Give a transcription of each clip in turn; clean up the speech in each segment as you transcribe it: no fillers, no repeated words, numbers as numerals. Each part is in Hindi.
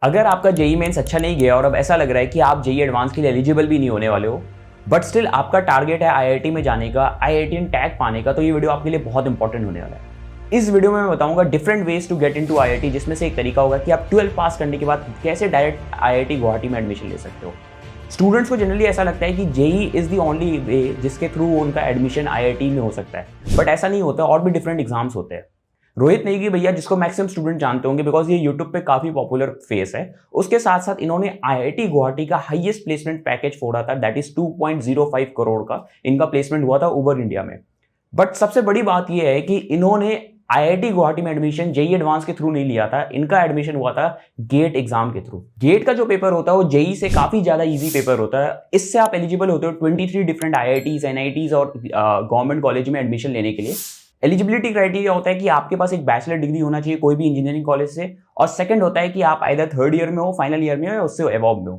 अगर आपका जेई मेंस अच्छा नहीं गया और अब ऐसा लग रहा है कि आप जेई एडवांस के लिए एलिजिबल भी नहीं होने वाले हो, बट स्टिल आपका टारगेट है आईआईटी में जाने का, आईआईटीएन टैग पाने का, तो ये वीडियो आपके लिए बहुत इंपॉर्टेंट होने वाला है। इस वीडियो में मैं बताऊंगा different ways to get into IIT, जिसमें से एक तरीका होगा कि आप 12 पास करने के बाद कैसे डायरेक्ट आईआईटी गुवाहाटी में एडमिशन ले सकते हो। स्टूडेंट्स को जनरली ऐसा लगता है कि JEE is the only way जिसके थ्रू उनका एडमिशन आईआईटी में हो सकता है, बट ऐसा नहीं होता, और भी डिफरेंट एग्जाम्स होते हैं। रोहित नेगी भैया, जिसको मैक्सिमम स्टूडेंट जानते होंगे बिकॉज ये यूट्यूब पे काफी पॉपुलर फेस है, उसके साथ साथ इन्होंने आईआईटी गुवाहाटी का हाईएस्ट प्लेसमेंट पैकेज फोड़ा था, दैट इज 2.05 करोड़ का इनका प्लेसमेंट हुआ था उबर इंडिया में। बट सबसे बड़ी बात यह है कि इन्होंने आईआईटी गुवाहाटी में एडमिशन जेई एडवांस के थ्रू नहीं लिया था, इनका एडमिशन हुआ था गेट एग्जाम के थ्रू। गेट का जो पेपर होता है वो जेई से काफी ज्यादा इजी पेपर होता है। इससे आप एलिजिबल होते हो 23 डिफरेंट आईआईटीज, एनआईटीज और गवर्नमेंट कॉलेज में एडमिशन लेने के लिए। एलिजिबिलिटी क्राइटेरिया होता है कि आपके पास एक बैचलर डिग्री होना चाहिए कोई भी इंजीनियरिंग कॉलेज से, और सेकंड होता है कि आप आइदर थर्ड ईयर में हो, फाइनल ईयर में हो या उससे एबव में हो।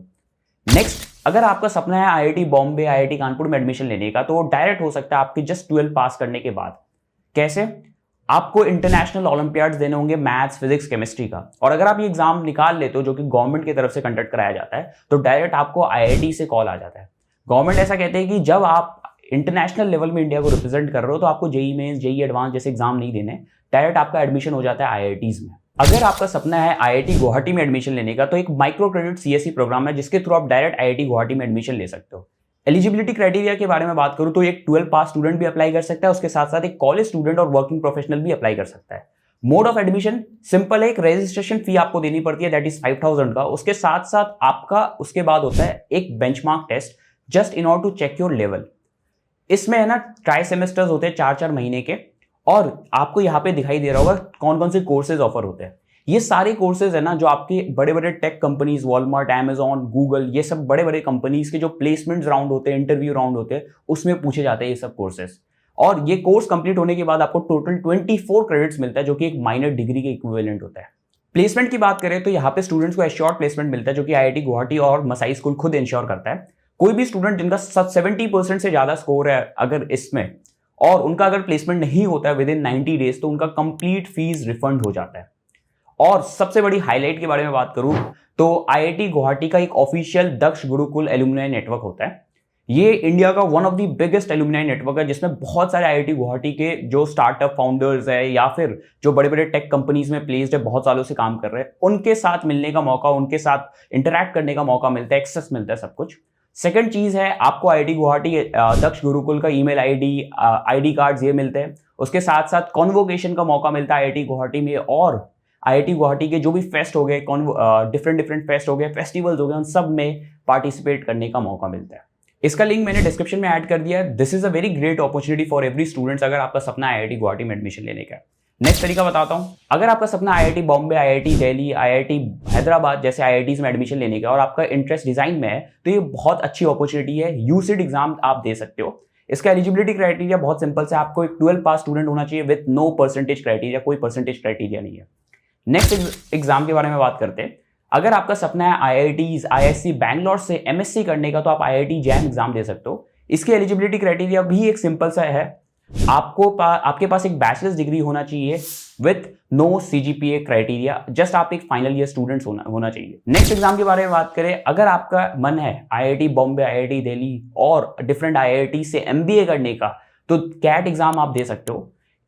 नेक्स्ट, अगर आपका सपना है आईआईटी बॉम्बे, आईआईटी कानपुर में एडमिशन लेने का, तो वो डायरेक्ट हो सकता है आपके जस्ट 12 पास करने के बाद। कैसे? आपको इंटरनेशनल ओलंपियाड्स देने होंगे मैथ्स, फिजिक्स, केमिस्ट्री का, और अगर आप ये एग्जाम निकाल लेते हो जो कि गवर्नमेंट की तरफ से कंडक्ट कराया जाता है, तो डायरेक्ट आपको आईआईटी से कॉल आ जाता है। गवर्नमेंट ऐसा कहते हैं कि जब आप इंटरनेशनल लेवल में इंडिया को रिप्रेजेंट कर रहे हो तो आपको जेई मेंस, जेई एडवांस जैसे एग्जाम नहीं देने, डायरेक्ट आपका एडमिशन हो जाता है आईआईटीज में। अगर आपका सपना है आईआईटी गुवाहाटी में एडमिशन लेने का, तो एक माइक्रो क्रेडिट सीएससी प्रोग्राम है जिसके थ्रू आप डायरेक्ट आईआईटी गुवाहाटी में एडमिशन ले सकते हो। एलिजिबिलिटी क्राइटेरिया के बारे में बात करूं तो एक 12 पास स्टूडेंट भी अप्लाई कर सकता है, उसके साथ साथ एक कॉलेज स्टूडेंट और वर्किंग प्रोफेशनल भी अप्लाई कर सकता है। मोड ऑफ एडमिशन सिंपल है, एक रजिस्ट्रेशन फी आपको देनी पड़ती है, दैट इज 5000 का। उसके साथ साथ आपका उसके बाद होता है एक benchmark test, just in order to check your level. इसमें है ना ट्राई सेमेस्टर्स होते हैं 4-4 महीने के, और आपको यहाँ पे दिखाई दे रहा होगा कौन कौन से कोर्सेज ऑफर होते हैं। ये सारे कोर्सेज है ना जो आपके बड़े बड़े tech companies, Walmart, Amazon, Google, ये सब बड़े बड़े कंपनीज के जो प्लेसमेंट राउंड होते हैं, इंटरव्यू राउंड होते हैं, उसमें पूछे जाते हैं ये सब कोर्सेज। और ये कोर्स कंप्लीट होने के बाद आपको टोटल 24 क्रेडिट्स मिलता है, जो कि एक माइनर डिग्री के इक्विवेलेंट होता है। प्लेसमेंट की बात करें तो यहाँ पे स्टूडेंट्स को एश्योर्ड प्लेसमेंट मिलता है, जो कि आईआईटी गुवाहाटी और मसाई स्कूल खुद इंश्योर करता है। कोई भी स्टूडेंट जिनका 70% से ज्यादा स्कोर है अगर इसमें, और उनका अगर प्लेसमेंट नहीं होता है विद इन 90 डेज, तो उनका कंप्लीट फीस रिफंड हो जाता है। और सबसे बड़ी हाईलाइट के बारे में बात करूं तो आईआईटी गुवाहाटी का एक ऑफिशियल दक्ष गुरुकुल एलुमनाई नेटवर्क होता है। ये इंडिया का one of the biggest alumni network है, जिसमें बहुत सारे आईआईटी गुवाहाटी के जो स्टार्टअप फाउंडर्स है या फिर जो बड़े बड़े टेक कंपनीज में प्लेस्ड है, बहुत सालों से काम कर रहे हैं, उनके साथ मिलने का मौका, उनके साथ इंटरैक्ट करने का मौका मिलता है, एक्सेस मिलता है, सब कुछ। सेकंड चीज है, आपको आईआईटी गुवाहाटी दक्ष गुरुकुल का ईमेल आईडी, आईडी कार्ड्स ये मिलते हैं। उसके साथ साथ कॉन्वोकेशन का मौका मिलता है आईआईटी गुवाहाटी में, और आईआईटी गुवाहाटी के जो भी फेस्ट हो गए, डिफरेंट फेस्ट हो गए, फेस्टिवल्स हो गए, उन सब में पार्टिसिपेट करने का मौका मिलता है। इसका लिंक मैंने डिस्क्रिप्शन में ऐड कर दिया है। This is a very great opportunity for every students अगर आपका सपना है आईआईटी गुवाहाटी में एडमिशन लेने का। नेक्स्ट तरीका बताता हूं, अगर आपका सपना IIT Bombay, IIT Delhi, IIT Hyderabad जैसे आईआईटीज में एडमिशन लेने का और आपका इंटरेस्ट डिजाइन में है, तो ये बहुत अच्छी अपॉर्चुनिटी है। यूसीड एग्जाम आप दे सकते हो। इसका एलिजिबिलिटी क्राइटेरिया बहुत सिंपल से, आपको एक 12 पास स्टूडेंट होना चाहिए विद नो परसेंटेज क्राइटेरिया, कोई परसेंटेज क्राइटेरिया नहीं है। नेक्स्ट एग्जाम के बारे में बात करते हैं। अगर आपका सपना है आईआईटीज, आईएससी बैंगलोर से एमएससी करने का, तो आप आईआईटी जैम एग्जाम दे सकते हो। इसकी एलिजिबिलिटी क्राइटेरिया भी एक सिंपल सा है, आपके पास एक बैचलर्स डिग्री होना चाहिए with no CGPA criteria, just आप एक फाइनल ईयर स्टूडेंट्स होना चाहिए। नेक्स्ट एग्जाम के बारे में बात करें, अगर आपका मन है आईआईटी बॉम्बे, आईआईटी दिल्ली और डिफरेंट आईआईटी से एमबीए करने का, तो कैट एग्जाम आप दे सकते हो।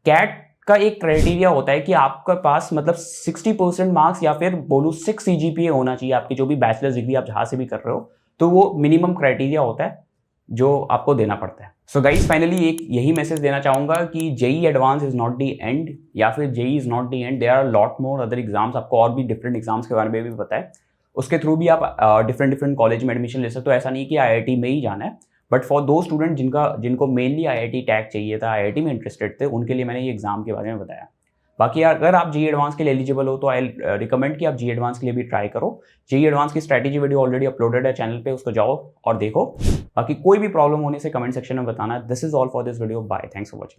कैट का एक क्राइटेरिया होता है कि आपके पास मतलब 60% मार्क्स या फिर बोलूं 6 सीजीपीए होना चाहिए, आपकी जो भी बैचलर्स डिग्री आप जहां से भी कर रहे हो, तो वो मिनिमम क्राइटेरिया होता है जो आपको देना पड़ता है। सो गाइस, फाइनली एक यही मैसेज देना चाहूंगा कि JEE advance is not the end, या फिर JEE is not the end, there are lot more other exams. आपको और भी डिफरेंट एग्जाम्स के बारे में भी पता है, उसके थ्रू भी आप डिफरेंट कॉलेज में एडमिशन ले सकते हो। ऐसा नहीं कि आईआईटी में ही जाना है, बट फॉर दो स्टूडेंट जिनको मेनली आईआईटी टैग चाहिए था, आईआईटी में इंटरेस्टेड थे, उनके लिए मैंने ये एग्जाम के बारे में बताया। बाकी अगर आप जेई एडवांस के लिए एलिजिबल हो तो आई रिकमेंड कि आप जेई एडवांस के लिए भी ट्राई करो। जेई एडवांस की स्ट्रैटेजी वीडियो ऑलरेडी अपलोडेड है चैनल पे, उसको जाओ और देखो। बाकी कोई भी प्रॉब्लम होने से कमेंट सेक्शन में बताना। This is all for this video, bye, thanks for watching.